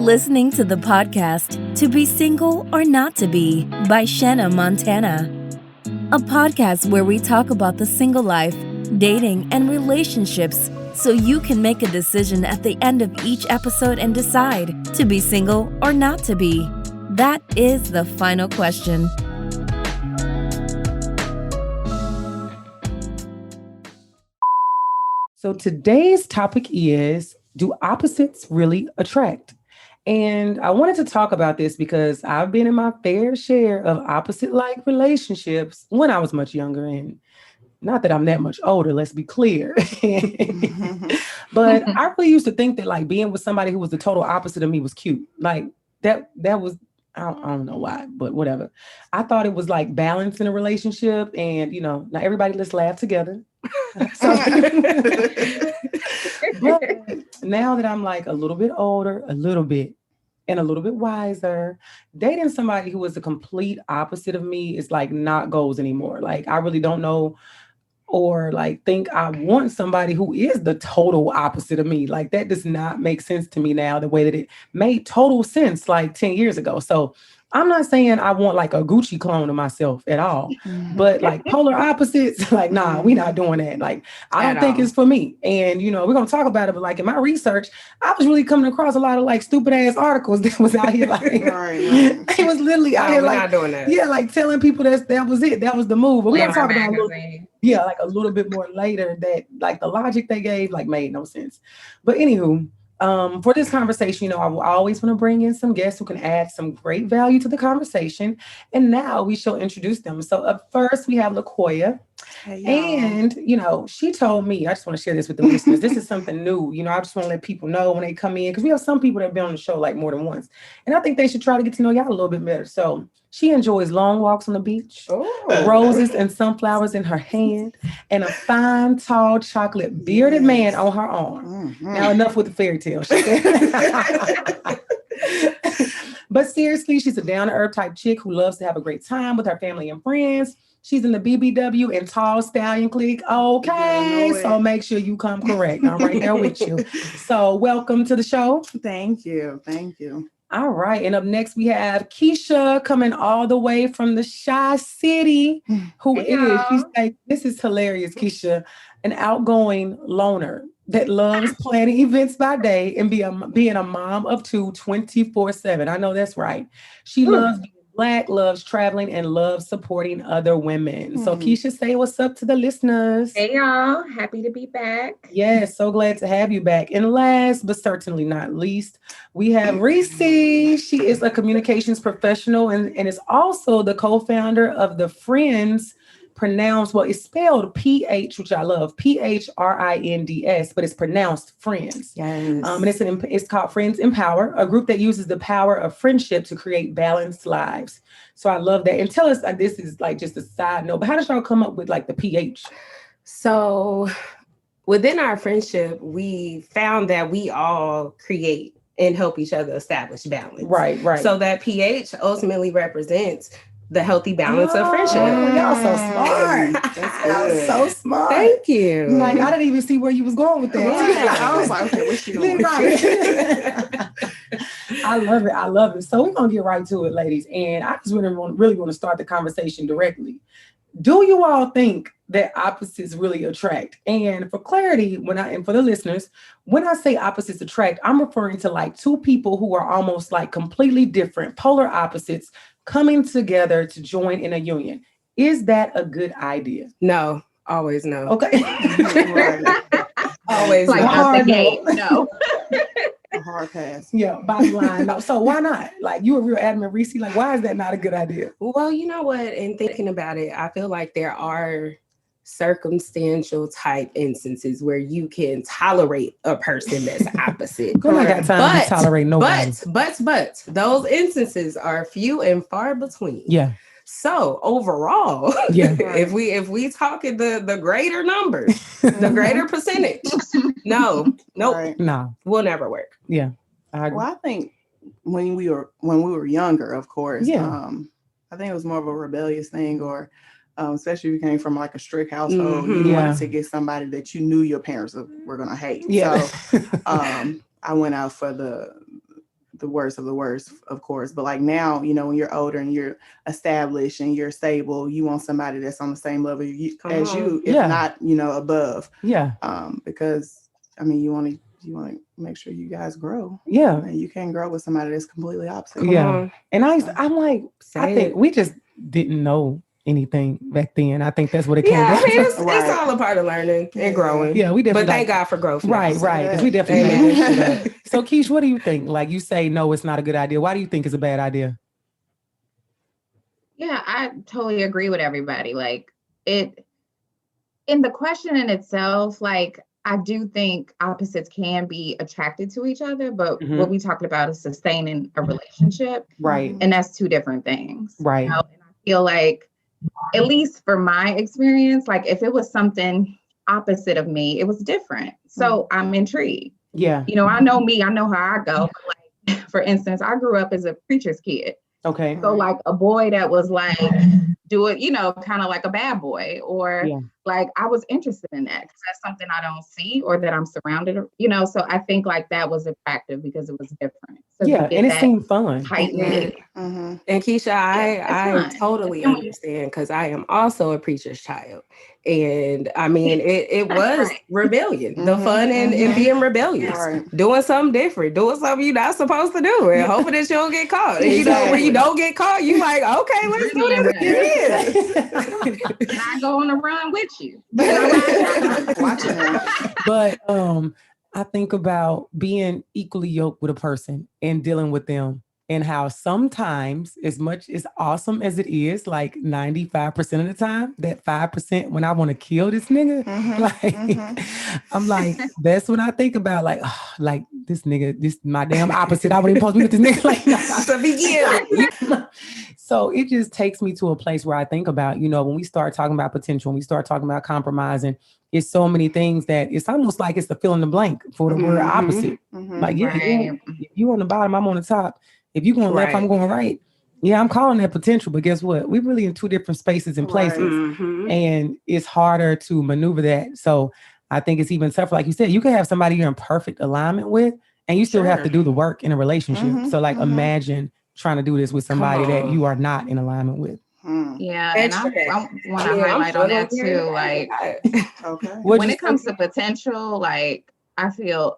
listening to the podcast To Be Single or Not to Be by Shanna Montana, a podcast where we talk about the single life, dating, and relationships so you can make a decision at the end of each episode and decide to be single or not to be. That is the final question. So today's topic is, do opposites really attract? And I wanted to talk about this because I've been in my fair share of opposite-like relationships when I was much younger, and not that I'm that much older, let's be clear. But I really used to think that like being with somebody who was the total opposite of me was cute. Like that was, I don't know why, but whatever. I thought it was like balance in a relationship, and now everybody, let's laugh together. But now that I'm like a little bit older, and a little bit wiser, dating somebody who is the complete opposite of me is like not goals anymore. Like I really don't know or like think I want somebody who is the total opposite of me. Like that does not make sense to me now the way that it made total sense like 10 years ago. So I'm not saying I want like a Gucci clone of myself at all, but like polar opposites, like, nah, we not doing that. Like, I don't think it's for me. And, we're going to talk about it, but like in my research, I was really coming across a lot of like stupid ass articles that was out here. Like, it was literally out here like, not doing that. Yeah, like telling people that was it. That was the move. But we're going to talk about like a little bit more later that like the logic they gave like made no sense. But anywho, for this conversation, I always want to bring in some guests who can add some great value to the conversation. And now we shall introduce them. So up first, we have LaQuoya. Hey, and, she told me, I just want to share this with the listeners. This is something new. I just want to let people know when they come in, because we have some people that have been on the show like more than once. And I think they should try to get to know y'all a little bit better. So she enjoys long walks on the beach, roses and sunflowers in her hand, and a fine, tall, chocolate bearded man on her arm. Mm-hmm. Now, enough with the fairy tale. But seriously, she's a down-to-earth type chick who loves to have a great time with her family and friends. She's in the BBW and Tall Stallion clique. Okay, so make sure you come correct. I'm right there with you. So welcome to the show. Thank you. All right. And up next, we have Keshia coming all the way from the Shy City, she's like, this is hilarious, Keshia, an outgoing loner that loves planning events by day and being a mom of two 24/7. I know that's right. She loves being Black, loves traveling, and loves supporting other women. So Keshia, say what's up to the listeners. Hey, y'all. Happy to be back. Yes, so glad to have you back. And last, but certainly not least, we have Reese. She is a communications professional and is also the co-founder of the Friends, it's spelled PH, which I love, PHRINDS, but it's pronounced Friends. Yes. And it's called Friends Empower, a group that uses the power of friendship to create balanced lives. So I love that. And tell us, this is like just a side note, but how did y'all come up with like the PH? So within our friendship, we found that we all create and help each other establish balance. Right. So that PH ultimately represents the healthy balance of friendship. Y'all so smart. That's so smart. Thank you. Like I didn't even see where you was going with that. Yeah, I was like, okay, what's she doing? I love it. So we're gonna get right to it, ladies. And I just really want to start the conversation directly. Do you all think that opposites really attract? And for clarity, and for the listeners, when I say opposites attract, I'm referring to like two people who are almost like completely different, polar opposites coming together to join in a union. Is that a good idea? No, always no. Okay. Always like out the gate. No. A hard pass. Yeah, bottom line. No. So why not? Like you a real admin, Reese. Like why is that not a good idea? Well, you know what? In thinking about it, I feel like there are circumstantial type instances where you can tolerate a person that's opposite. Girl, I got time to tolerate nobody. But those instances are few and far between. Yeah. So overall, if we talking the greater numbers, the greater percentage, no, will never work. Yeah. Well, I think when we were younger, of course, I think it was more of a rebellious thing, or especially if you came from like a strict household, you wanted to get somebody that you knew your parents were going to hate. Yeah. So I went out for the the worst of the worst, of course. But like now, you know, when you're older and you're established and you're stable, you want somebody that's on the same level as you, if not, you know, above. Yeah. Because I mean, you want to make sure you guys grow. Yeah. And you can't grow with somebody that's completely opposite. Come on. And I'm like, I think we just didn't know anything back then. I think that's what it came down to. It's all a part of learning and growing. Yeah, we definitely. But thank God for growth. Right. Because we definitely made that shit up. So, Kesh, what do you think? Like, you say, no, it's not a good idea. Why do you think it's a bad idea? Yeah, I totally agree with everybody. Like, in the question in itself, like, I do think opposites can be attracted to each other, but what we talked about is sustaining a relationship. Right. And that's two different things. Right. You know? And I feel like, at least for my experience, like if it was something opposite of me, it was different. So I'm intrigued. Yeah. You know, I know me, I know how I go. But like, for instance, I grew up as a preacher's kid. Okay. So like a boy that was like, do it, you know, kind of like a bad boy, or like I was interested in that because that's something I don't see or that I'm surrounded, you know. So I think like that was attractive because it was different. So and it seemed fun. And Keisha, I totally understand because I am also a preacher's child. And I mean, it was rebellion, the fun in being rebellious, doing something different, doing something you're not supposed to do, and hoping that you don't get caught. And you know, when you don't get caught, you like, okay, let's do this again. And I go on a run with you. But I think about being equally yoked with a person and dealing with them, and how sometimes, as much as awesome as it is, like 95% of the time, that 5% when I want to kill this nigga, I'm like, that's what I think about. Like, like this nigga, this my damn opposite. I wouldn't supposed to be with this nigga. Like, to begin. So it just takes me to a place where I think about, you know, when we start talking about potential, when we start talking about compromising, it's so many things that it's almost like it's the fill in the blank for the word opposite. Like, if you on the bottom, I'm on the top. If you're going left, I'm going right. Yeah, I'm calling that potential, but guess what? We're really in two different spaces and places, and it's harder to maneuver that. So I think it's even tougher. Like you said, you can have somebody you're in perfect alignment with, and you still have to do the work in a relationship. So like, imagine trying to do this with somebody that you are not in alignment with. Yeah, and I want to highlight on that too. Like, when it comes to potential, like I feel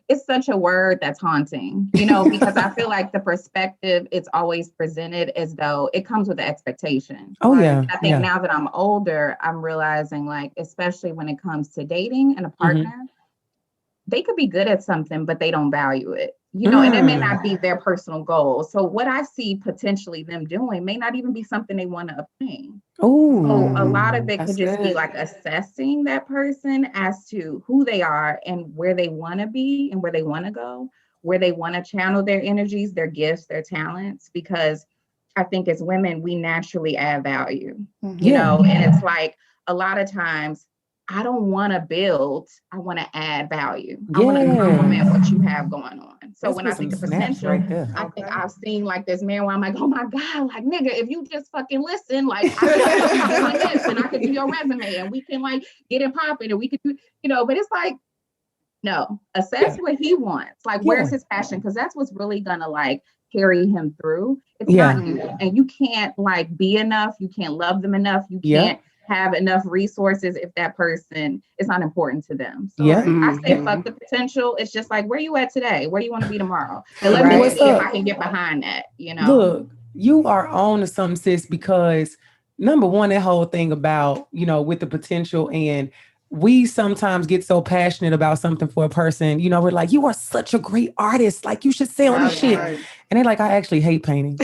it's such a word that's haunting, you know, because I feel like the perspective, it's always presented as though it comes with the expectation. I think now that I'm older, I'm realizing, like, especially when it comes to dating and a partner, they could be good at something, but they don't value it, you know, and it may not be their personal goal. So what I see potentially them doing may not even be something they want to obtain. So a lot of it could just be like assessing that person as to who they are and where they want to be and where they want to go, where they want to channel their energies, their gifts, their talents, because I think as women, we naturally add value, you know, and it's like a lot of times, I don't want to build, I want to add value. I want to complement what you have going on. So when I think of potential, I think I've seen like this man where I'm like, oh my God, like nigga, if you just fucking listen, like I can do this and I can do your resume and we can like get it popping and we could do, you know, but it's like, no, assess what he wants. Like, where's his passion? Because that's what's really gonna like carry him through. It's not you. And you can't like be enough. You can't love them enough. You can't have enough resources if that person is not important to them. So I say fuck the potential. It's just like, where you at today? Where you want to be tomorrow? And let me see if I can get behind that, you know? Look, you are on to something, sis, because number one, that whole thing about, you know, with the potential, and we sometimes get so passionate about something for a person, you know, we're like, you are such a great artist. Like, you should sell this shit. And they're like, I actually hate painting.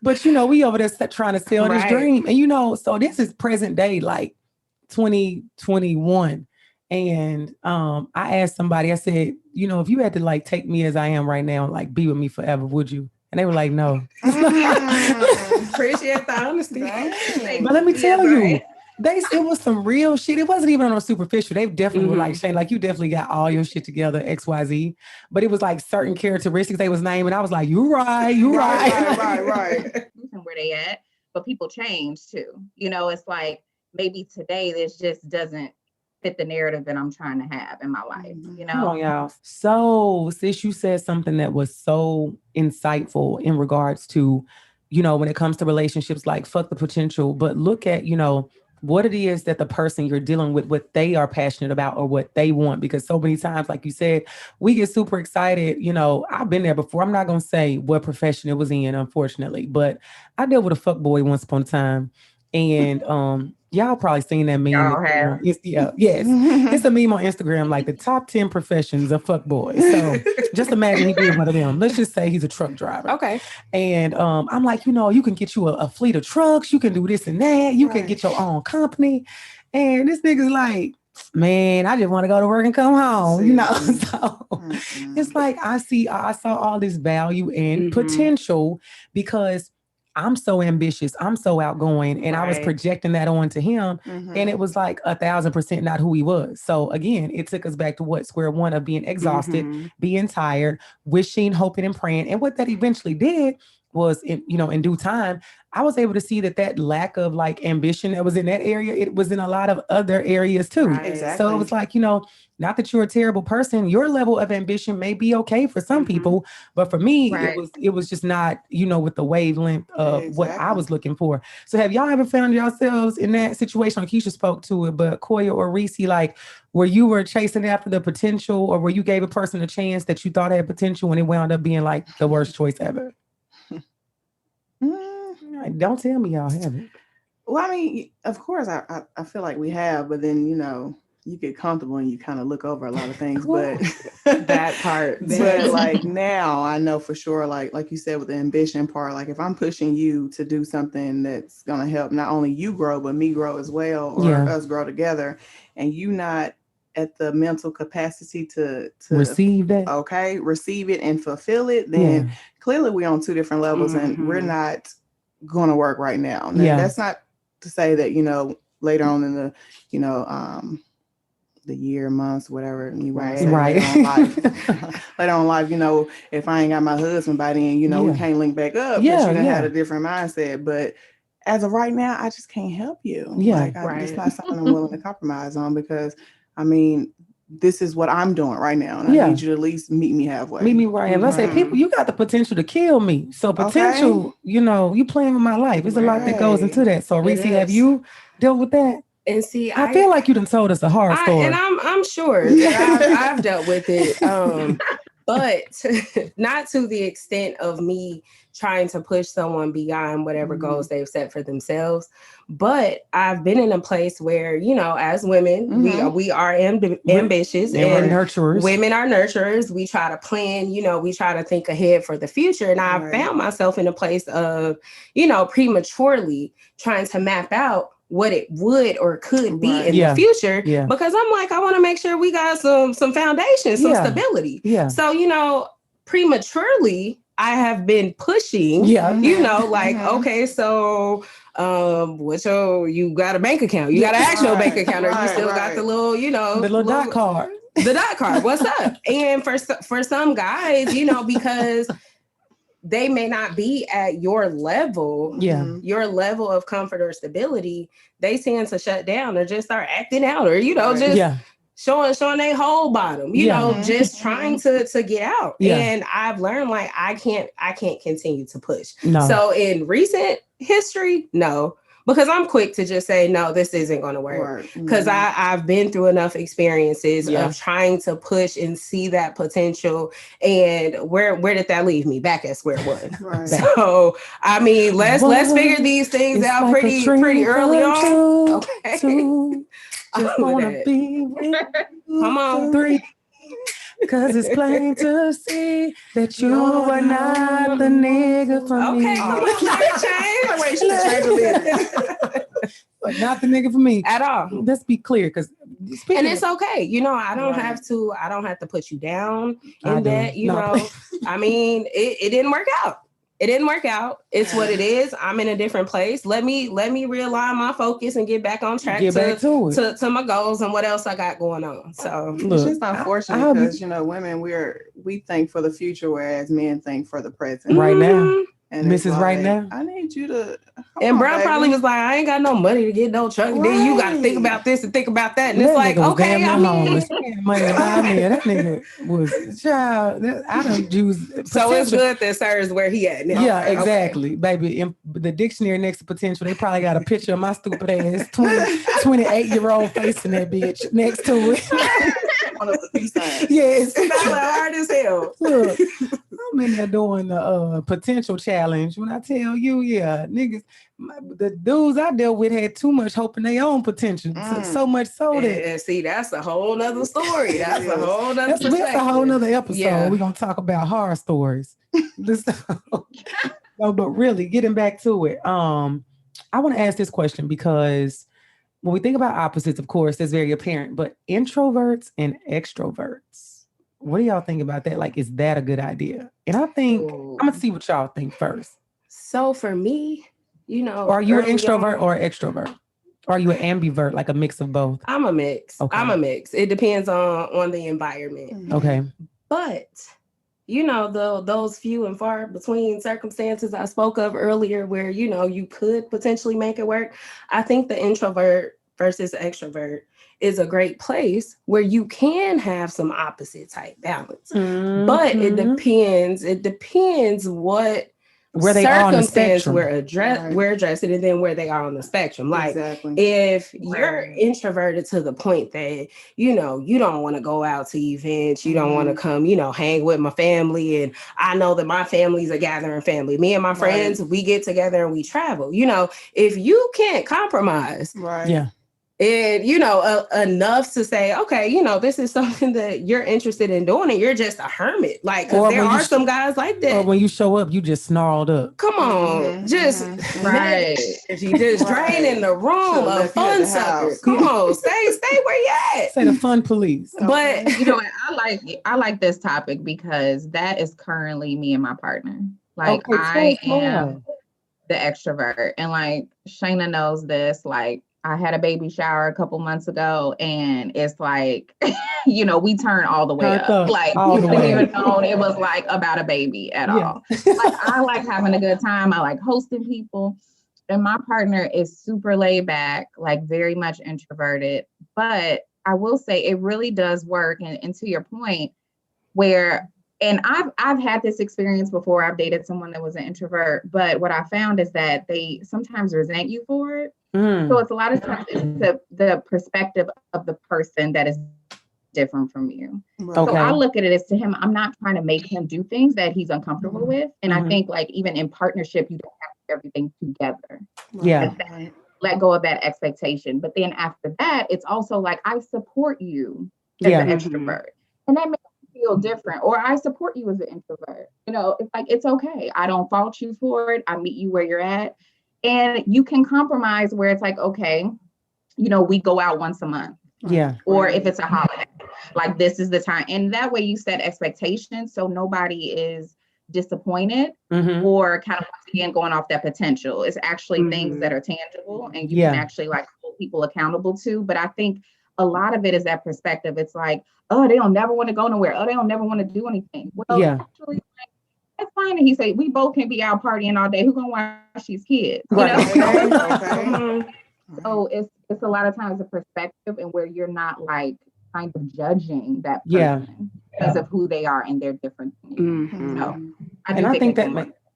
But, you know, we over there trying to sell this dream. And, you know, so this is present day, like 2021. And I asked somebody, I said, you know, if you had to like take me as I am right now, and like be with me forever, would you? And they were like, no. Appreciate the honesty. But let me tell you, it was some real shit. It wasn't even on a superficial. They definitely were like, Shane, like you definitely got all your shit together, XYZ. But it was like certain characteristics they was naming. I was like, you right. Where they at, but people change too. You know, it's like maybe today this just doesn't fit the narrative that I'm trying to have in my life, you know? Come on, y'all. So, sis, you said something that was so insightful in regards to, you know, when it comes to relationships, like fuck the potential, but look at, you know, what it is that the person you're dealing with, what they are passionate about or what they want. Because so many times, like you said, we get super excited. You know, I've been there before. I'm not going to say what profession it was in, unfortunately, but I dealt with a fuck boy once upon a time. And y'all probably seen that meme. Y'all have. Yes. It's a meme on Instagram, like the top 10 professions of fuck boys. So just imagine he did one of them. Let's just say he's a truck driver. Okay. And I'm like, you know, you can get you a fleet of trucks. You can do this and that. You can get your own company. And this nigga's like, man, I just want to go to work and come home, you know? So it's like, I saw all this value and potential because I'm so ambitious. I'm so outgoing. And I was projecting that onto him. And it was like 1,000% not who he was. So again, it took us back to what? Square one of being exhausted, being tired, wishing, hoping, and praying. And what that eventually did was, in due time, I was able to see that lack of like ambition that was in that area, it was in a lot of other areas too. Right. Exactly. So it was like, you know, not that you're a terrible person, your level of ambition may be okay for some people, but for me, it was just not, you know, with the wavelength of what I was looking for. So have y'all ever found yourselves in that situation? Keshia spoke to it, but Quoya or Reese, like, where you were chasing after the potential, or where you gave a person a chance that you thought had potential and it wound up being like the worst choice ever? Don't tell me y'all haven't. Well, I mean, of course, I feel like we have, but then, you know, you get comfortable and you kind of look over a lot of things, but that part. But like now, I know for sure, like you said with the ambition part, like if I'm pushing you to do something that's gonna help not only you grow, but me grow as well, or us grow together, and you not at the mental capacity to receive that, receive it and fulfill it, then clearly we're on two different levels and we're not going to work right now. Now that's not to say that, you know, later on in the, you know, the year, months, whatever you want to say, later on in life, you know, if I ain't got my husband by then, you know, we can't link back up because you done had a different mindset. But as of right now, I just can't help you. It's not something I'm willing to compromise on, because I mean, this is what I'm doing right now, and I need you to at least meet me halfway. Meet me right. And let's say, people, you got the potential to kill me. So potential, you know, you playing with my life. There's a lot that goes into that. So Reese, have you dealt with that? And see, I feel like you done told us a horror story. And I'm sure that I've dealt with it. But not to the extent of me trying to push someone beyond whatever goals they've set for themselves. But I've been in a place where, you know, as women, we are ambitious and nurturers. Women are nurturers. We try to plan, you know, we try to think ahead for the future. And I found myself in a place of, you know, prematurely trying to map out what it would or could be in the future, because I'm like, I want to make sure we got some foundation, some stability. So, you know, prematurely, I have been pushing, you know, like, okay, so you got a bank account, you got an actual bank account, or you still got the little, you know, the little dot card. The dot card, what's up? And for some guys, you know, because they may not be at your level, your level of comfort or stability, they tend to shut down or just start acting out, or, you know, just showing their whole bottom, you know, just trying to get out. And I've learned, like, I can't continue to push. So in recent history, no. Because I'm quick to just say, no, this isn't going to work. Because I've been through enough experiences of trying to push and see that potential. And where did that leave me? Back at square one. So, I mean, let's figure these things out like pretty early on. Okay. Just want to be with you. Come on. 3. Because it's plain to see that you are not the nigga for me. Okay, come on, wait, but not the nigga for me at all. Let's be clear, because and it's okay. You know, I don't have to put you down in that. You know, I mean, it didn't work out. It didn't work out. It's what it is. I'm in a different place. Let me realign my focus and get back on track to my goals and what else I got going on. So it's just unfortunate because, you know, women, we think for the future, whereas men think for the present. Right now. And Mrs. Right now. I need you to And Brown probably was like, I ain't got no money to get no truck. Right. Then you got to think about this and think about that. And that it's like, okay, I mean. Homeless. Money to buy me. That nigga was, child, I don't use. So it's good that sir is where he at now. Yeah, exactly. Okay. Baby, in the dictionary next to potential, they probably got a picture of my stupid ass 28-year-old face in that bitch next to it. One of the B-sides. Yes. It's hard as hell. Look, I'm in there doing the potential challenge. When I tell you, yeah, niggas, the dudes I dealt with had too much hope in their own potential. So much so that. And see, that's a whole nother story. That's a whole nother That's a whole nother episode. Yeah. We're going to talk about horror stories. No, but really, getting back to it, I want to ask this question because when we think about opposites, of course, it's very apparent, but introverts and extroverts, what do y'all think about that? Like, is that a good idea? And I think, I'm going to see what y'all think first. So for me, you know. Are you an introvert or an extrovert? Or are you an ambivert, like a mix of both? I'm a mix. Okay. I'm a mix. It depends on the environment. Okay. But, you know, those few and far between circumstances I spoke of earlier where, you know, you could potentially make it work. I think the introvert versus extrovert is a great place where you can have some opposite type balance. Mm-hmm. But it depends what where they are on the spectrum. We're addressing and then where they are on the spectrum. Like if you're introverted to the point that, you know, you don't want to go out to events, you don't want to come, you know, hang with my family. And I know that my family's a gathering family. Me and my friends, we get together and we travel. You know, if you can't compromise, yeah. And, you know, enough to say, okay, you know, this is something that you're interested in doing and you're just a hermit. Like, there are some guys like that. Or when you show up, you just snarled up. Come on. Right. You just draining the room, a fun sucker. Come on, stay where you at. Say the fun police. But, you know, I like this topic because that is currently me and my partner. Like, I am the extrovert. And like, Shayna knows this, like, I had a baby shower a couple months ago and it's like, you know, we turn all the way up. Like, you didn't even know it was like about a baby at all. Like, I like having a good time. I like hosting people. And my partner is super laid back, like very much introverted. But I will say it really does work. And to your point, where, and I've had this experience before. I've dated someone that was an introvert. But what I found is that they sometimes resent you for it. So it's a lot of times it's the perspective of the person that is different from you. Okay. So I look at it as to him, I'm not trying to make him do things that he's uncomfortable with. And I think like even in partnership, you don't have to do everything together. Yeah. Let go of that expectation. But then after that, it's also like, I support you as an extrovert. And that makes me feel different. Or I support you as an introvert. You know, it's like, it's okay. I don't fault you for it. I meet you where you're at. And you can compromise where it's like, okay, you know, we go out once a month. Yeah. Or if it's a holiday, like this is the time. And that way you set expectations so nobody is disappointed or kind of once again going off that potential. It's actually things that are tangible and you can actually like hold people accountable to. But I think a lot of it is that perspective. It's like, oh, they don't never want to go nowhere. Oh, they don't never want to do anything. Well, actually, that's fine. And he said, we both can be out partying all day. Who's gonna watch these kids? You know? So it's a lot of times a perspective and where you're not like kind of judging that person because of who they are and they're different than you. So I think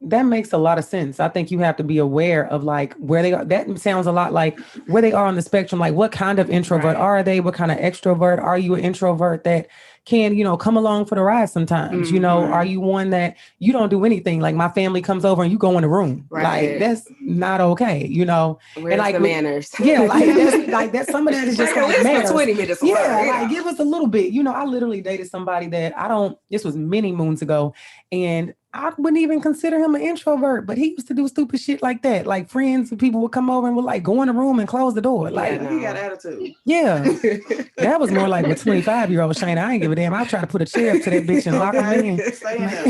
that makes a lot of sense. I think you have to be aware of like where they are. That sounds a lot like where they are on the spectrum. Like what kind of introvert are they? What kind of extrovert? Are you an introvert that can, you know, come along for the ride sometimes? You know, are you one that you don't do anything? Like my family comes over and you go in the room. Like that's not okay, you know. Where's and like the manners? Yeah, like that's some of that is just like manners. 20 minutes. Like give us a little bit. You know, I literally dated somebody that this was many moons ago, and I wouldn't even consider him an introvert, but he used to do stupid shit like that. Like friends and people would come over and would like go in the room and close the door. Like he got attitude. Yeah. That was more like with 25-year-old Shayna. I ain't give a damn. I'll try to put a chair up to that bitch and lock him in.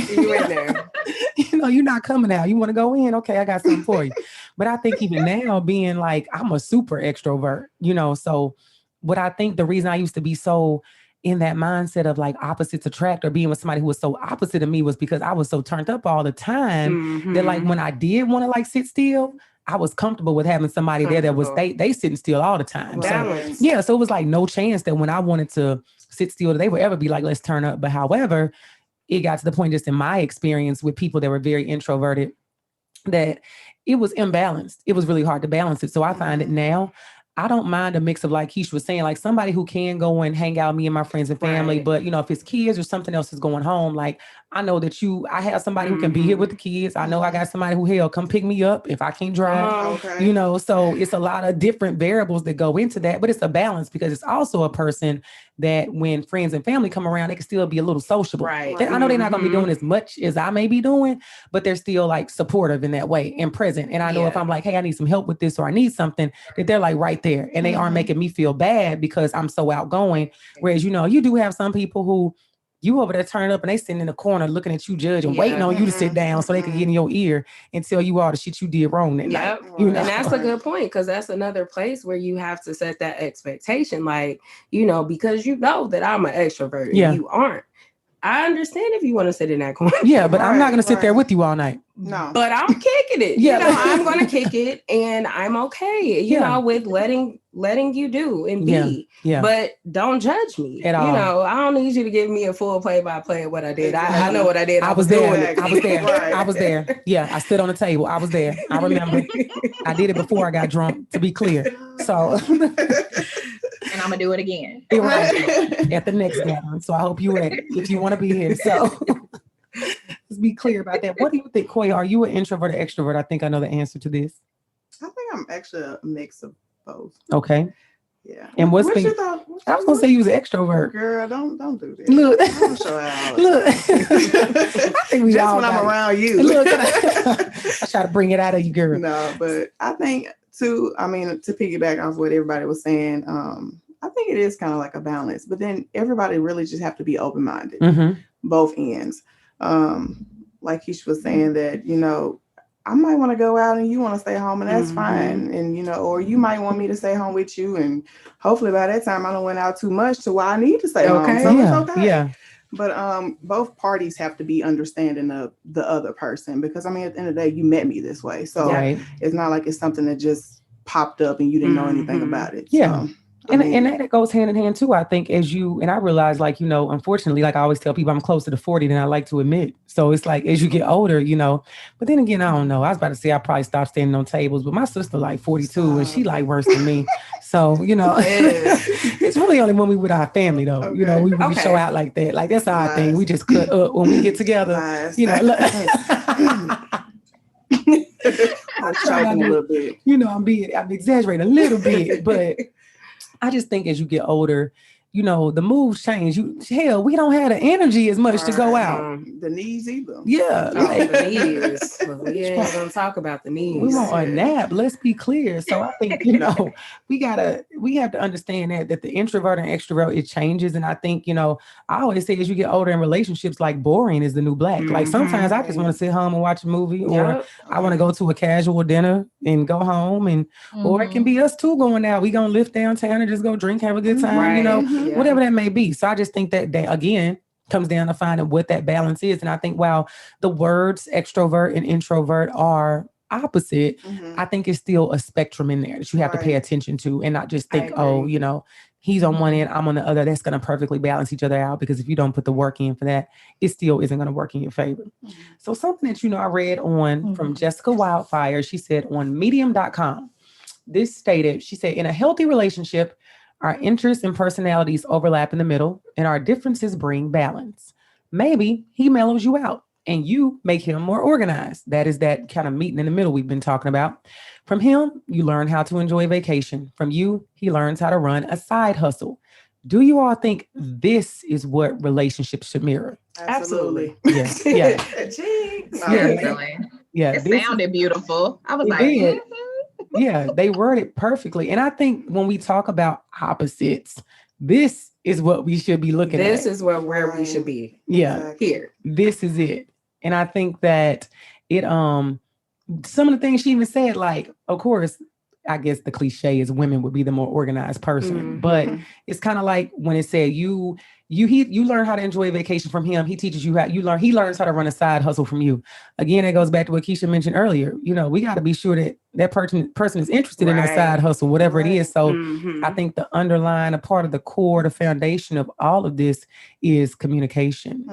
You in there. You know, you're not coming out. You want to go in? Okay, I got something for you. But I think even now being like, I'm a super extrovert, you know, so what I think the reason I used to be so in that mindset of like opposites attract or being with somebody who was so opposite of me was because I was so turned up all the time that like when I did want to like sit still, I was comfortable with having somebody there that was, they sitting still all the time. Balance. So, yeah, so it was like no chance that when I wanted to sit still, they would ever be like, let's turn up. But however, it got to the point just in my experience with people that were very introverted that it was imbalanced. It was really hard to balance it. So I find it now, I don't mind a mix of, like Keshia was saying, like somebody who can go and hang out, me and my friends and family. Right. But, you know, if it's kids or something else is going home, like I know that I have somebody who can be here with the kids. I know I got somebody who, come pick me up if I can't drive, you know, so it's a lot of different variables that go into that, but it's a balance because it's also a person that when friends and family come around, they can still be a little sociable. Right. I know they're not going to be doing as much as I may be doing, but they're still like supportive in that way and present. And I know if I'm like, hey, I need some help with this or I need something, that they're like right there and they aren't making me feel bad because I'm so outgoing. Whereas, you know, you do have some people who you over there turning up and they sitting in the corner looking at you judging, waiting on you to sit down so they can get in your ear and tell you all the shit you did wrong that night. You know? And that's a good point because that's another place where you have to set that expectation. Like, you know, because you know that I'm an extrovert and you aren't. I understand if you want to sit in that corner. Yeah, but I'm not going to sit there with you all night. No. But I'm kicking it. You know, I'm going to kick it and I'm okay, you know, with letting you do and be. Yeah. But don't judge me. At all. You know, I don't need you to give me a full play-by-play of what I did. I know what I did. I was there. I was there. I was there. Yeah, I stood on the table. I was there. I remember. I did it before I got drunk, to be clear. So... And I'm gonna do it again. Right. At the next gathering. So I hope you're ready if you want to be here. So let's be clear about that. What do you think, Quoya? Are you an introvert or extrovert? I think I know the answer to this. I think I'm actually a mix of both. Okay. Yeah. And what's your thought? I was gonna say you was an extrovert. Girl, don't do that. Look, I'm show out. Look. I think we just all when I'm around you. Look, I try to bring it out of you, girl. No, but I think to piggyback off what everybody was saying, I think it is kind of like a balance, but then everybody really just have to be open-minded, both ends. Like Keshia was saying that, you know, I might want to go out and you want to stay home and that's fine. And, you know, or you might want me to stay home with you. And hopefully by that time I don't went out too much to why I need to stay home. So it's okay. Yeah. But both parties have to be understanding of the other person because, I mean, at the end of the day, you met me this way. So it's not like it's something that just popped up and you didn't know anything about it. Yeah. So, and that goes hand in hand too, I think, as you, and I realize, like, you know, unfortunately, like I always tell people, I'm closer to 40 than I like to admit. So it's like, as you get older, you know, but then again, I don't know. I was about to say I probably stopped standing on tables, but my sister like 42 and she like worse than me. So, you know, it's really only when we with our family though, you know, we show out like that. Like that's our thing. We just cut up when we get together, you know. I'm trying a little bit. You know, I'm exaggerating a little bit, but I just think as you get older, you know, the moves change. We don't have the energy as much to go out. The knees either. Yeah. The knees. We're going to talk about the knees. We want a nap. Let's be clear. So I think, you know, we have to understand that the introvert and extrovert, it changes. And I think, you know, I always say as you get older in relationships, like boring is the new black. Like sometimes I just want to sit home and watch a movie or I want to go to a casual dinner and go home and, or it can be us two going out. We going to lift downtown and just go drink, have a good time, you know, whatever that may be. So I just think that again, comes down to finding what that balance is. And I think while the words extrovert and introvert are opposite, I think it's still a spectrum in there that you have to pay attention to and not just think, oh, you know, he's on one end, I'm on the other. That's going to perfectly balance each other out because if you don't put the work in for that, it still isn't going to work in your favor. So something that, you know, I read on from Jessica Wildfire, she said on medium.com, this stated, she said, in a healthy relationship, our interests and personalities overlap in the middle, and our differences bring balance. Maybe he mellows you out, and you make him more organized. That is that kind of meeting in the middle we've been talking about. From him, you learn how to enjoy vacation. From you, he learns how to run a side hustle. Do you all think this is what relationships should mirror? Absolutely. Yeah. Yeah. It sounded beautiful. I was like, yeah, they word it perfectly. And I think when we talk about opposites, this is what we should be looking at. This is where we should be. Yeah. Here. This is it. And I think that it, some of the things she even said, like, of course, I guess the cliche is women would be the more organized person, but it's kind of like when it said you learn how to enjoy vacation from him. He teaches you he learns how to run a side hustle from you. Again, it goes back to what Keshia mentioned earlier. You know, we got to be sure that that person is interested in that side hustle, whatever it is. So I think the underlying, a part of the core, the foundation of all of this is communication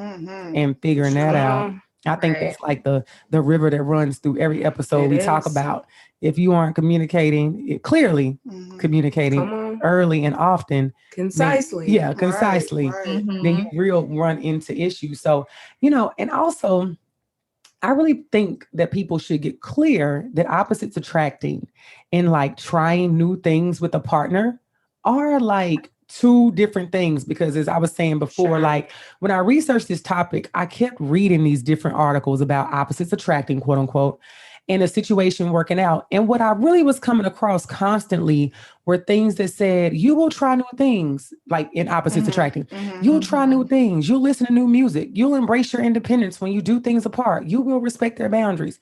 and figuring that out. I think that's like the river that runs through every episode we talk about. If you aren't communicating, clearly communicating early and often, concisely, concisely, then you run into issues. So, and also, I really think that people should get clear that opposites attracting and like trying new things with a partner are like two different things. Because as I was saying before, like when I researched this topic, I kept reading these different articles about opposites attracting, quote unquote, and a situation working out. And what I really was coming across constantly were things that said, you will try new things, like in opposites attracting. You'll try new things. You'll listen to new music. You'll embrace your independence when you do things apart. You will respect their boundaries.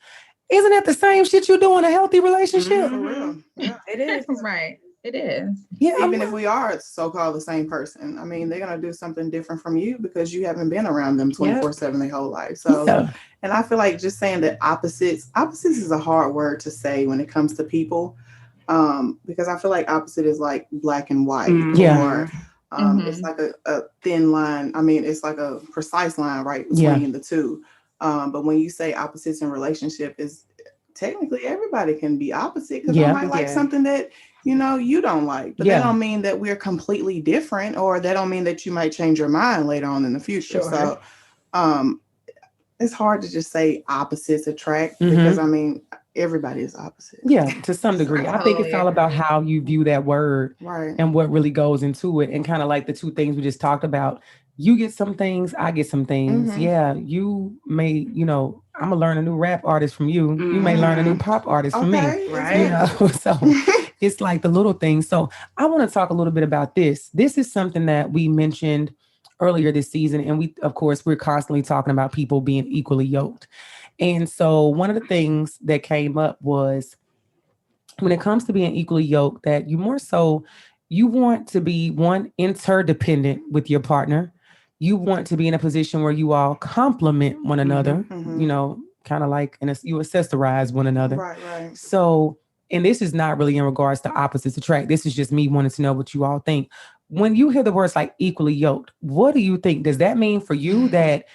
Isn't that the same shit you do in a healthy relationship? For real. Yeah. It is. Right. It is. Yeah, even if we are so-called the same person, I mean, they're going to do something different from you because you haven't been around them 24/7 their whole life. So, and I feel like just saying that opposites is a hard word to say when it comes to people, because I feel like opposite is like black and white, or it's like a thin line. I mean, it's like a precise line right between the two. But when you say opposites in relationship, is technically everybody can be opposite, because I might like something that you don't like, but that don't mean that we're completely different, or that don't mean that you might change your mind later on in the future. So it's hard to just say opposites attract, because I mean, everybody is opposite. Yeah, to some degree. I think it's all about how you view that word, right, and what really goes into it. And kind of like the two things we just talked about. You get some things, I get some things. Yeah, you may, I'm gonna learn a new rap artist from you. You may learn a new pop artist from me. Right. So it's like the little things. So I want to talk a little bit about this. This is something that we mentioned earlier this season. And we're constantly talking about people being equally yoked. And so one of the things that came up was, when it comes to being equally yoked, that you want to be interdependent with your partner. You want to be in a position where you all complement one another, kind of like, and you accessorize one another. Right. So, and this is not really in regards to opposites attract. This is just me wanting to know what you all think. When you hear the words like equally yoked, what do you think? Does that mean for you that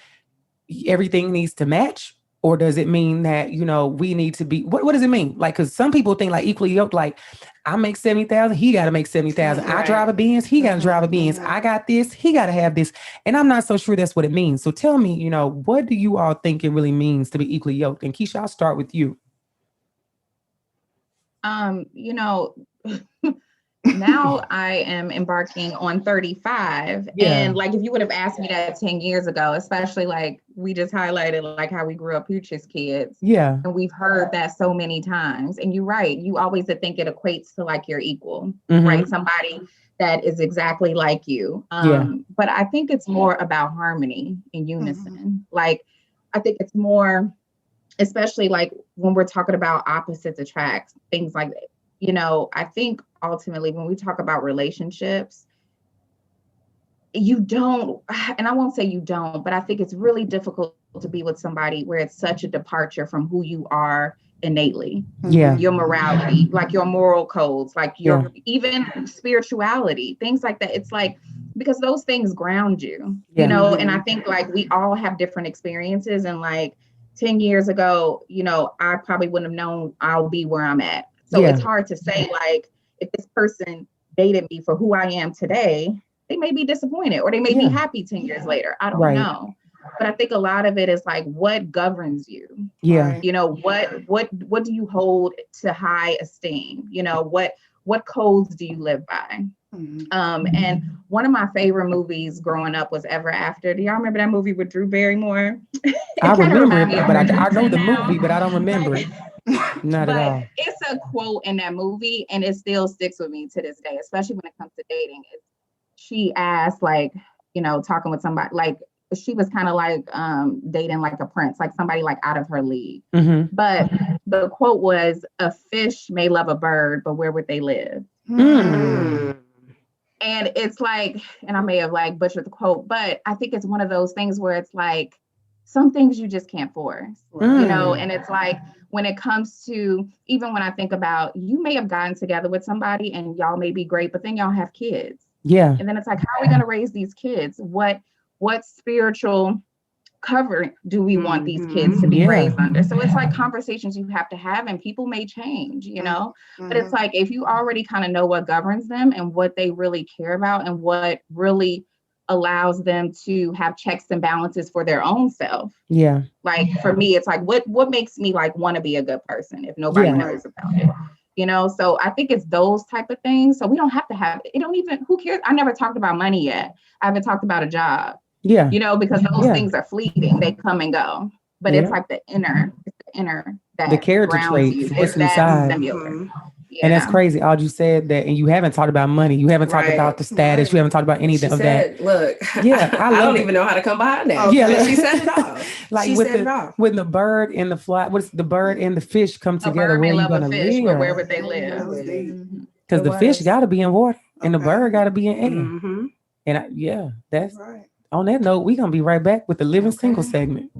everything needs to match? Or does it mean that, we need to be, what does it mean? Like, because some people think like equally yoked, like I make 70,000, he got to make 70,000. I drive a Benz, he got to drive a Benz. I got this, he got to have this. And I'm not so sure that's what it means. So tell me, what do you all think it really means to be equally yoked? And Keshia, I'll start with you. Now I am embarking on 35. And like, if you would have asked me that 10 years ago, especially like we just highlighted, like how we grew up Pooch's kids. Yeah. And we've heard that so many times. And you're right. You always think it equates to like your equal, right? Somebody that is exactly like you. But I think it's more about harmony and unison. Like, I think it's more, especially like when we're talking about opposites attract, things like that. I think ultimately when we talk about relationships, you don't, and I won't say you don't, but I think it's really difficult to be with somebody where it's such a departure from who you are innately. Your morality, like your moral codes, like your even spirituality, things like that. It's like, because those things ground you, and I think like we all have different experiences, and like 10 years ago, I probably wouldn't have known I'll be where I'm at. So it's hard to say, like, if this person dated me for who I am today, they may be disappointed, or they may be happy 10 years later. I don't know. But I think a lot of it is like, what governs you? What do you hold to high esteem? What codes do you live by? And one of my favorite movies growing up was Ever After. Do y'all remember that movie with Drew Barrymore? I remember it, but I know the movie, but I don't remember it. Not at all. It's a quote in that movie, and it still sticks with me to this day, especially when it comes to dating. She asked, like, talking with somebody, like, she was kind of like dating like a prince, like somebody like out of her league. But the quote was, "A fish may love a bird, but where would they live?" And it's like, and I may have like butchered the quote, but I think it's one of those things where it's like, some things you just can't force, you know, and it's like, when it comes to, even when I think about, you may have gotten together with somebody and y'all may be great, but then y'all have kids. Yeah. And then it's like, how are we going to raise these kids? What spiritual cover do we want these kids to be raised under? So it's like conversations you have to have, and people may change, you know, but it's like, if you already kind of know what governs them and what they really care about and what really allows them to have checks and balances for their own self. Yeah. Like for me, it's like, what makes me like want to be a good person if nobody knows about it? You know, so I think it's those type of things. So we don't have to have it. Don't even, who cares? I never talked about money yet. I haven't talked about a job. Yeah. You know, because those things are fleeting. They come and go. But it's like the inner that the character traits, what's inside. And that's crazy. All you said that, and you haven't talked about money. You haven't talked about the status. You haven't talked about anything of that. Look, I don't even know how to come behind that. Yeah, she said it all. Like when the bird and the fly, what's the bird and the fish come together? Where are you gonna live? But where would they live? Because the fish got to be in water, and the bird got to be in air. And that's right. On that note, we're gonna be right back with the Living Single segment.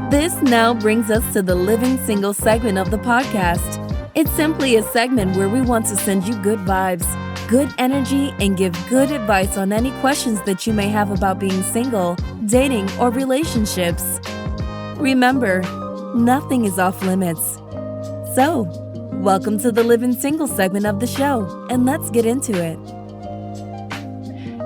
This now brings us to the Living Single segment of the podcast. It's simply a segment where we want to send you good vibes, good energy, and give good advice on any questions that you may have about being single, dating, or relationships. Remember, nothing is off limits. So, welcome to the Living Single segment of the show, and let's get into it.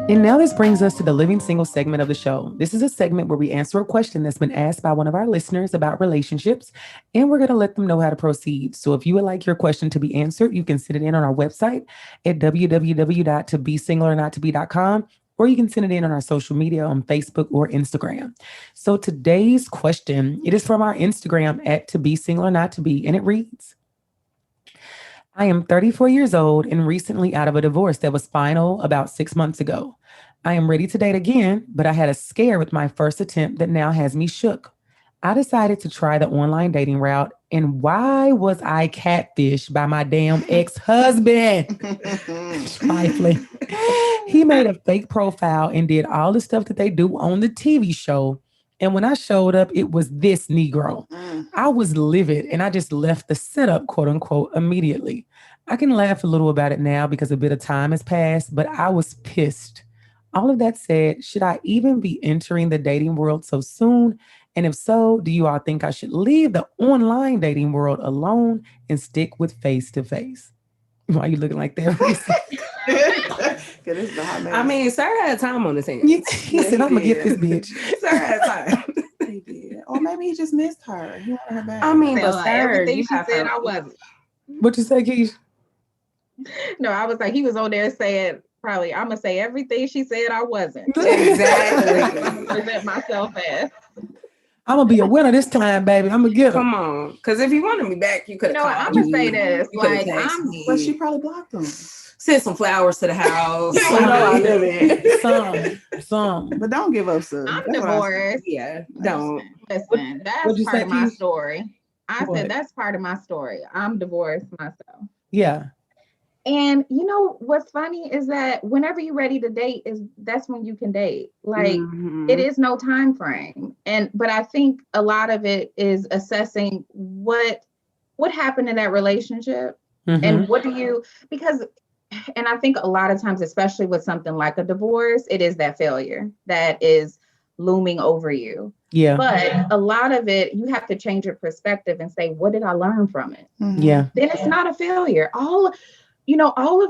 And now this brings us to the Living Single segment of the show. This is a segment where we answer a question that's been asked by one of our listeners about relationships, and we're going to let them know how to proceed. So if you would like your question to be answered, you can send it in on our website at www.tobesingleornottobe.com, or you can send it in on our social media on Facebook or Instagram. So today's question, it is from our Instagram at @tobesingleornottobe, and it reads, I am 34 years old and recently out of a divorce that was final about 6 months ago. I am ready to date again, but I had a scare with my first attempt that now has me shook. I decided to try the online dating route, and why was I catfished by my damn ex-husband? Trifling. He made a fake profile and did all the stuff that they do on the TV show. And when I showed up, it was this Negro. I was livid and I just left the setup, quote unquote, immediately. I can laugh a little about it now because a bit of time has passed, but I was pissed. All of that said, should I even be entering the dating world so soon? And if so, do you all think I should leave the online dating world alone and stick with face-to-face? Why are you looking like that, Reese? I mean, sir had time on his hands. He said, I'm going to get this bitch. Sir had time. He did. Or maybe he just missed her. He wanted her back. I mean, but sir, everything she said, I wasn't. What you say, Kesh? No, I was like, he was on there saying, probably, I'm going to say everything she said, I wasn't. Exactly. Present myself as. I'm going to be a winner this time, baby. I'm going to get her. Come on. Because if you wanted me back, you could have I'm going to say this. Like, but she probably blocked them. Send some flowers to the house. Some. But don't give up, son. I'm divorced. Don't. Listen, that's part of my story. I said that's part of my story. I'm divorced myself. Yeah. And you know what's funny is that whenever you're ready to date, that's when you can date. Like it is no time frame. But I think a lot of it is assessing what happened in that relationship and what do you, because, and I think a lot of times, especially with something like a divorce, it is that failure that is looming over you. Yeah. But a lot of it, you have to change your perspective and say, what did I learn from it? Yeah. Then it's not a failure. All of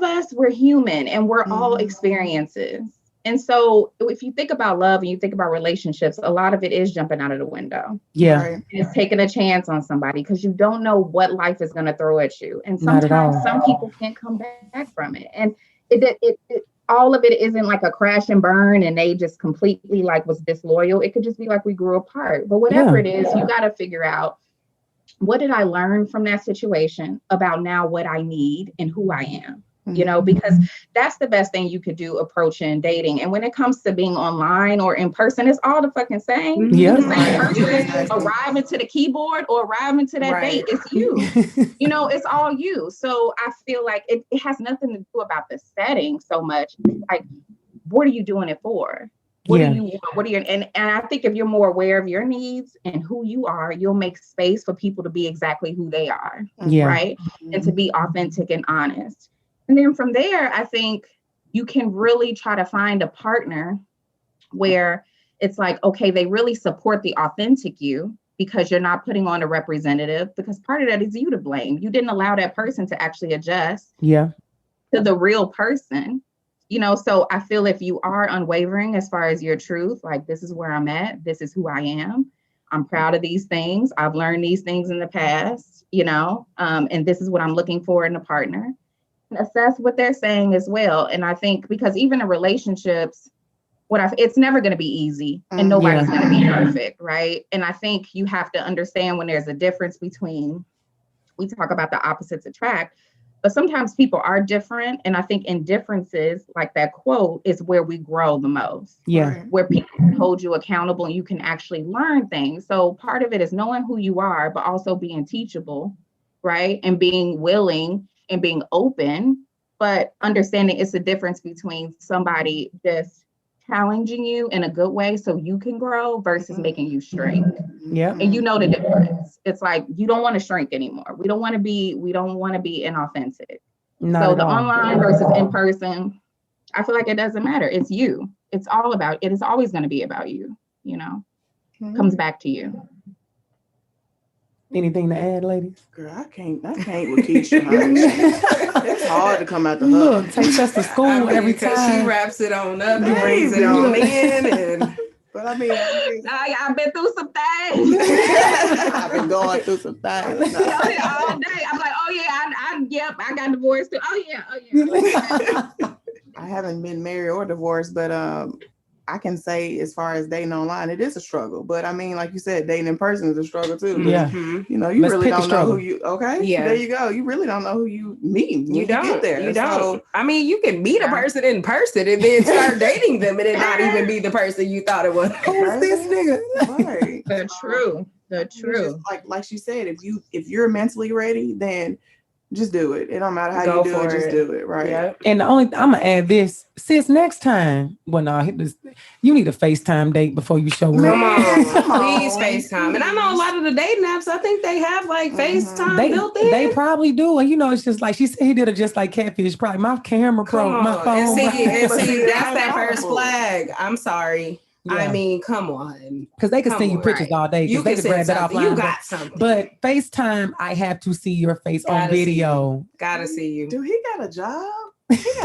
us, we're human and we're all experiences. And so if you think about love and you think about relationships, a lot of it is jumping out of the window. Yeah. Right? It's taking a chance on somebody because you don't know what life is going to throw at you. And sometimes some people can't come back from it. And it all of it isn't like a crash and burn and they just completely like was disloyal. It could just be like we grew apart. But whatever it is, you got to figure out, what did I learn from that situation about now what I need and who I am? you know, because that's the best thing you could do approaching dating. And when it comes to being online or in person, it's all the fucking same. Yeah. The same person arriving to the keyboard or arriving to that date, it's you. You know, it's all you. So I feel like it has nothing to do about the setting so much. Like, what are you doing it for? What do you want? What do you, and I think if you're more aware of your needs and who you are, you'll make space for people to be exactly who they are. Right. And to be authentic and honest. And then from there, I think you can really try to find a partner where it's like, okay, they really support the authentic you because you're not putting on a representative, because part of that is you to blame. You didn't allow that person to actually adjust to the real person, you know? So I feel if you are unwavering as far as your truth, like, this is where I'm at, this is who I am, I'm proud of these things, I've learned these things in the past, you know, and this is what I'm looking for in a partner. Assess what they're saying as well. And I think because even in relationships, it's never going to be easy and nobody's going to be perfect, right? And I think you have to understand when there's a difference between, we talk about the opposites attract, but sometimes people are different. And I think in differences, like that quote, is where we grow the most. Where people can hold you accountable and you can actually learn things. So part of it is knowing who you are, but also being teachable, right? And being willing and being open, but understanding it's a difference between somebody just challenging you in a good way so you can grow versus making you shrink. And you know the difference. It's like, you don't want to shrink anymore. We don't want to be inauthentic. So the online versus in person, I feel like it doesn't matter. It's you. It's all about, it is always going to be about you, you know, comes back to you. Anything to add, ladies? Girl, I can't with Keshia. It's hard to come out the hook. Takes us to school every time. She wraps it on up and brings it on in. And but I mean, I've been through some things. I've been going through some things all day. I'm like, oh yeah, I got divorced too. Oh yeah. I haven't been married or divorced, but I can say as far as dating online, it is a struggle. But I mean, like you said, dating in person is a struggle too. You know, you really don't know who you. There you go. You really don't know who you meet. You don't get there. You don't. So, I mean, you can meet a person in person and then start dating them, and it not even be the person you thought it was. Who's this nigga? Right. The truth. Like she said, if you're mentally ready, then just do it. It don't matter how you do it, just do it, right? Yep. And I'm gonna add this, sis. Next time, you need a FaceTime date before you show up. Come on, please FaceTime. And I know a lot of the dating apps, I think they have like FaceTime built in. They probably do, and you know, it's just like she said, he did it just like Catfish. Probably my camera broke, my phone. And see, that's that first flag. I'm sorry. Yeah. I mean, come on. Because they can send you pictures all day. You can grab that offline. You got something. But FaceTime, I have to see your face on video. Gotta see you. Dude, he got a job?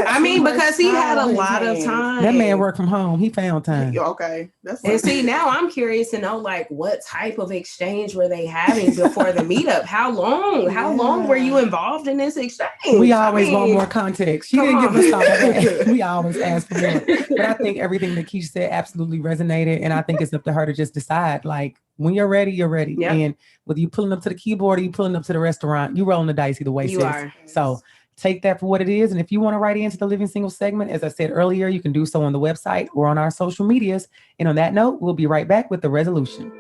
I mean, because he had a lot of time. That man worked from home. He found time. Okay. And see, now I'm curious to know, like, what type of exchange were they having before the meetup? How long? How long were you involved in this exchange? We always want more context. She didn't give us all that. We always ask for more. But I think everything that Keshia said absolutely resonated. And I think it's up to her to just decide, like, when you're ready, you're ready. Yep. And whether you pulling up to the keyboard or you pulling up to the restaurant, you rolling the dice either way. You are. So take that for what it is. And if you want to write into the Living Single segment, as I said earlier, you can do so on the website or on our social medias. And on that note, we'll be right back with the resolution.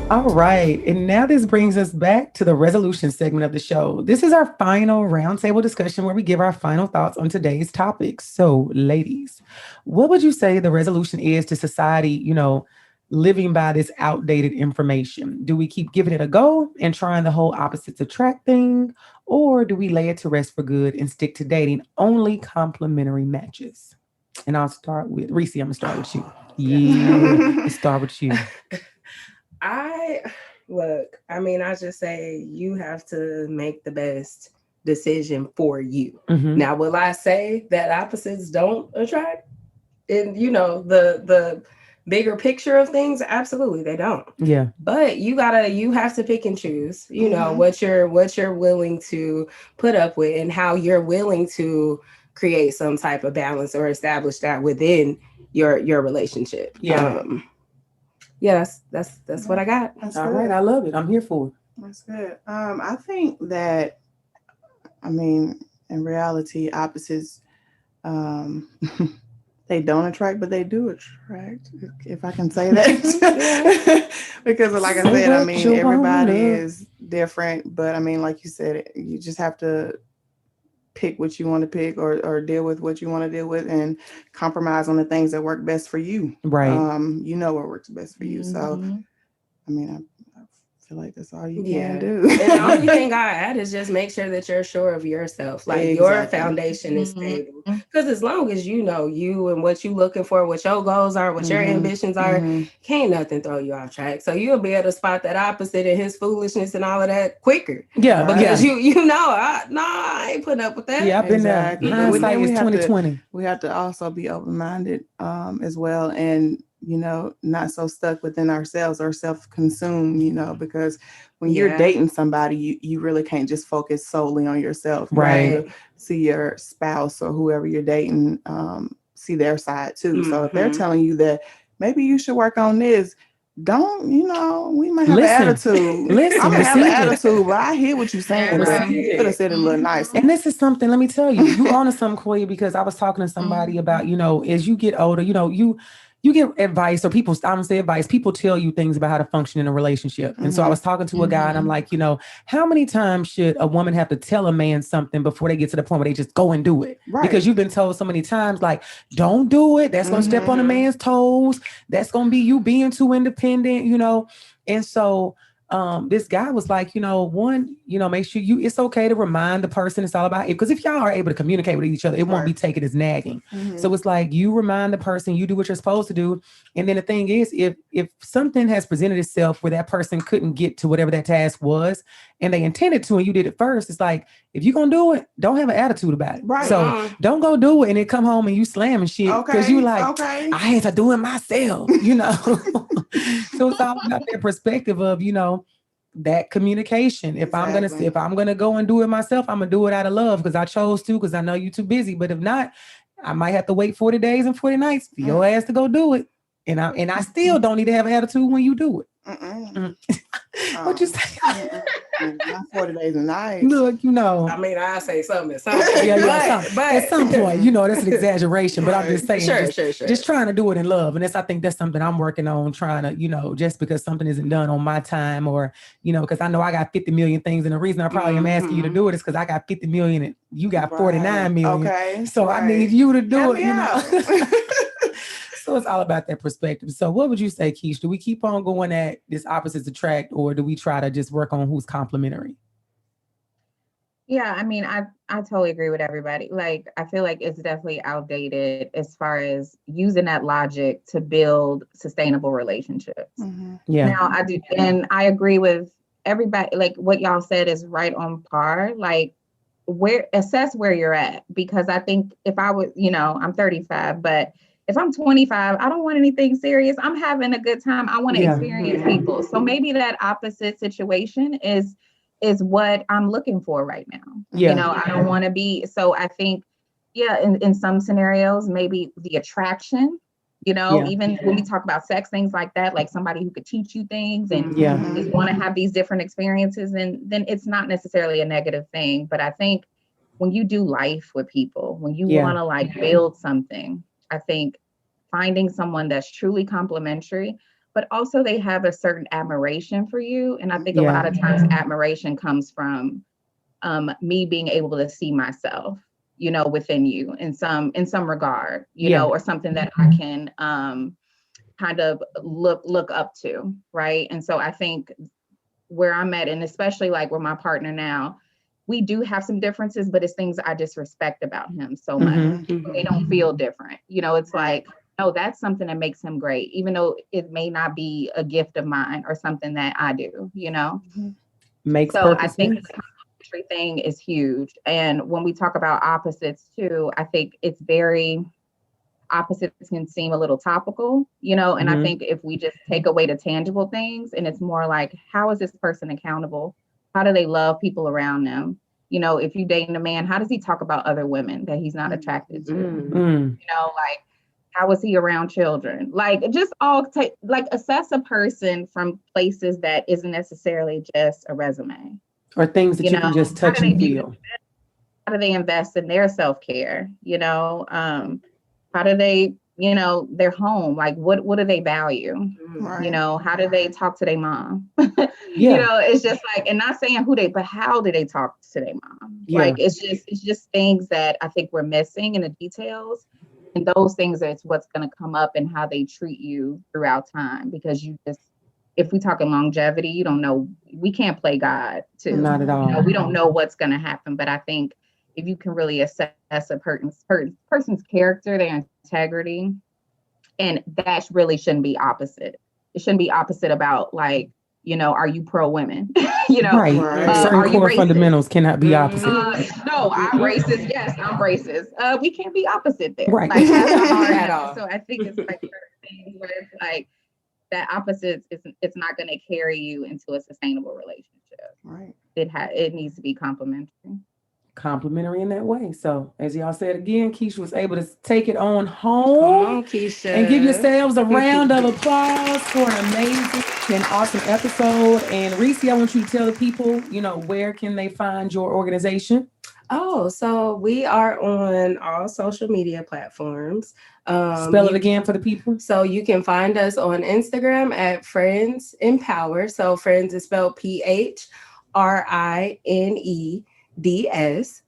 All right. And now this brings us back to the resolution segment of the show. This is our final roundtable discussion where we give our final thoughts on today's topic. So, ladies, what would you say the resolution is to society, you know, living by this outdated information? Do we keep giving it a go and trying the whole opposites attract thing? Or do we lay it to rest for good and stick to dating only complementary matches? And I'll start with Reese. I'm going to start with you. Let's start with you. I just say you have to make the best decision for you. Mm-hmm. Now, will I say that opposites don't attract? And you know, the bigger picture of things, absolutely they don't. Yeah. But you have to pick and choose, you know, what you're willing to put up with and how you're willing to create some type of balance or establish that within your relationship. Yeah. That's what I got. All right, I love it. I'm here for it. That's good. I think that, I mean, in reality, opposites, they don't attract, but they do attract, if I can say that. Because like I said, I mean, everybody is different, but I mean, like you said, you just have to pick what you want to pick or deal with what you want to deal with and compromise on the things that work best for you. Right. You know what works best for you. So, I mean, I feel like that's all you can do. And the only thing I add is just make sure that you're sure of yourself. Like your foundation is stable. Because as long as you know you and what you're looking for, what your goals are, what your ambitions are, can't nothing throw you off track. So you'll be able to spot that opposite and his foolishness and all of that quicker. Yeah. Because you know, I ain't putting up with that. Yeah, I've been there. Hindsight is 2020. We have to also be open-minded as well, and you know, not so stuck within ourselves or self-consumed, you know, because when you're dating somebody, you really can't just focus solely on yourself. Right. See your spouse or whoever you're dating, see their side too. So if they're telling you that maybe you should work on this, don't, you know, we might have an attitude. I might have an attitude, but I hear what you're saying. But you could have said it a little nice. And this is something, let me tell you, you on to something, Quoya, because I was talking to somebody about, you know, as you get older, you know, you get advice, or people, I don't say advice, people tell you things about how to function in a relationship. And so I was talking to a guy and I'm like, you know, how many times should a woman have to tell a man something before they get to the point where they just go and do it? Right. Because you've been told so many times, like, don't do it. That's going to step on a man's toes. That's going to be you being too independent, you know? And so this guy was like, you know, one, you know, make sure it's okay to remind the person it's all about it. Because if y'all are able to communicate with each other, it won't be taken as nagging. So it's like, you remind the person, you do what you're supposed to do. And then the thing is, if something has presented itself where that person couldn't get to whatever that task was, and they intended to, and you did it first, it's like, if you're going to do it, don't have an attitude about it. Right. So don't go do it and then come home and you slamming shit. Because you like, I had to do it myself, you know? So it's all about that perspective of, you know, that communication. If I'm gonna go and do it myself, I'm gonna do it out of love because I chose to, because I know you're too busy. But if not, I might have to wait 40 days and 40 nights for your ass to go do it. And I still don't need to have an attitude when you do it. What you say? Not 40 days and nights. Look, you know. I mean, I say something at some point. But at some point, you know, that's an exaggeration. But I'm just saying, sure. Just trying to do it in love. And I think that's something I'm working on, trying to, you know, just because something isn't done on my time, or, you know, because I know I got 50 million things. And the reason I probably am asking you to do it is because I got 50 million and you got 49 million. Okay. So I need you to do it, you know. So it's all about that perspective. So what would you say, Kesh? Do we keep on going at this opposites attract, or do we try to just work on who's complementary? Yeah, I mean, I totally agree with everybody. Like, I feel like it's definitely outdated as far as using that logic to build sustainable relationships. Yeah. Now I do, and I agree with everybody. Like what y'all said is right on par. Like, assess where you're at, because I think if I was, you know, I'm 35, but if I'm 25, I don't want anything serious. I'm having a good time. I want to experience people. So maybe that opposite situation is what I'm looking for right now. You know, I don't want to be. So I think, in some scenarios, maybe the attraction, you know, even when we talk about sex, things like that, like somebody who could teach you things and just want to have these different experiences, and then it's not necessarily a negative thing. But I think when you do life with people, when you want to like build something, I think finding someone that's truly complementary, but also they have a certain admiration for you. And I think a lot of times admiration comes from me being able to see myself, you know, within you in some regard, you know, or something that I can kind of look up to. Right. And so I think where I'm at, and especially like with my partner now, we do have some differences, but it's things I just respect about him so much. They don't feel different. You know, it's like, no, that's something that makes him great, even though it may not be a gift of mine or something that I do, you know? So I think the complementary thing is huge. And when we talk about opposites too, I think it's opposites can seem a little topical, you know? And I think if we just take away the tangible things, and it's more like, how is this person accountable? How do they love people around them? You know, if you're dating a man, how does he talk about other women that he's not attracted to? You know, like, How was he around children? Like, just assess a person from places that isn't necessarily just a resume. Or things that you can just touch and feel. How do they invest in their self-care? How do they, their home? Like, what do they value? Right. How do they talk to their mom? It's just like, and not saying but how do they talk to their mom? Yeah. Like, it's just things that I think we're missing in the details. And those things are what's going to come up in how they treat you throughout time. Because if we talk in longevity, you don't know, we can't play God too. Not at all. We don't know what's going to happen. But I think if you can really assess a person's character, their integrity, and that really shouldn't be opposite. It shouldn't be opposite about like, are you pro women? Right. Certain core fundamentals cannot be opposite. No, I'm racist. Yes, I'm racist. We can't be opposite there. Right. Like, that's not hard at all. So I think it's like certain things where it's like that opposite it's not going to carry you into a sustainable relationship. Right. It needs to be complementary in that way. So as y'all said again, Keshia was able to take it on home. Come on, Keshia. And give yourselves a round of applause for an amazing and awesome episode. And Reese, I want you to tell the people, where can they find your organization? Oh, so we are on all social media platforms. Spell it again for the people. So you can find us on Instagram at Friends Empower. So Friends is spelled PHRINEDS.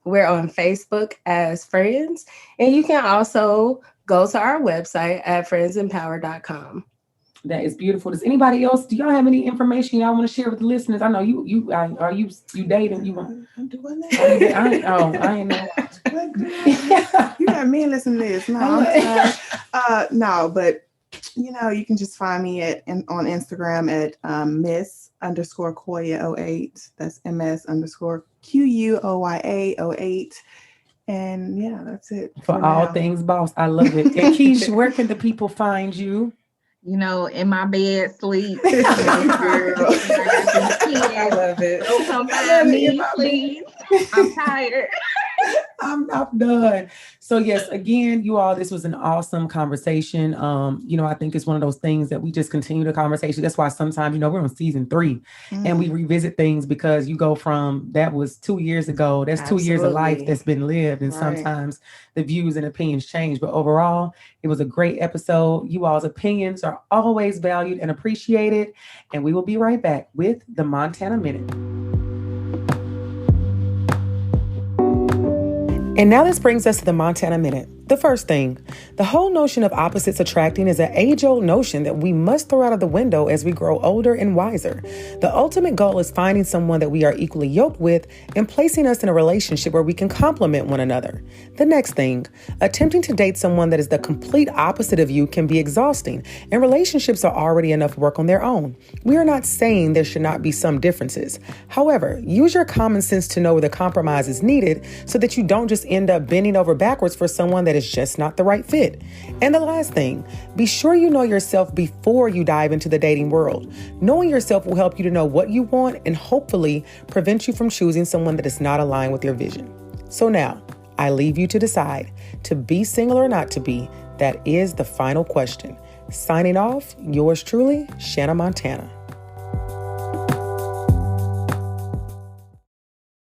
We're on Facebook as Friends. And you can also go to our website at friendsempower.com. That is beautiful. Does anybody else, do y'all have any information y'all want to share with the listeners? I know you dating? You want? I'm doing that. I ain't know. You got me listening to this. No, no, but you can just find me on Instagram at Miss_Quoya08. That's MS_QUOYA08. And yeah, that's it. For all things boss. I love it. And Kesh, where can the people find you? In my bed, sleep. I love it. Don't come find me, please. I'm tired. I'm done. So yes, again, you all, this was an awesome conversation. I think it's one of those things that we just continue the conversation. That's why sometimes, we're on season 3 and we revisit things because you go from, that was 2 years ago. That's Absolutely. 2 years of life that's been lived. And sometimes the views and opinions change, but overall it was a great episode. You all's opinions are always valued and appreciated. And we will be right back with the Montana Minute. And now this brings us to the Montana Minute. The first thing, the whole notion of opposites attracting is an age-old notion that we must throw out of the window as we grow older and wiser. The ultimate goal is finding someone that we are equally yoked with and placing us in a relationship where we can complement one another. The next thing, attempting to date someone that is the complete opposite of you can be exhausting, and relationships are already enough work on their own. We are not saying there should not be some differences. However, use your common sense to know where the compromise is needed so that you don't just end up bending over backwards for someone that is just not the right fit. And the last thing, be sure you know yourself before you dive into the dating world. Knowing yourself will help you to know what you want and hopefully prevent you from choosing someone that is not aligned with your vision. So now, I leave you to decide, to be single or not to be. That is the final question. Signing off, yours truly, Shanna Montana.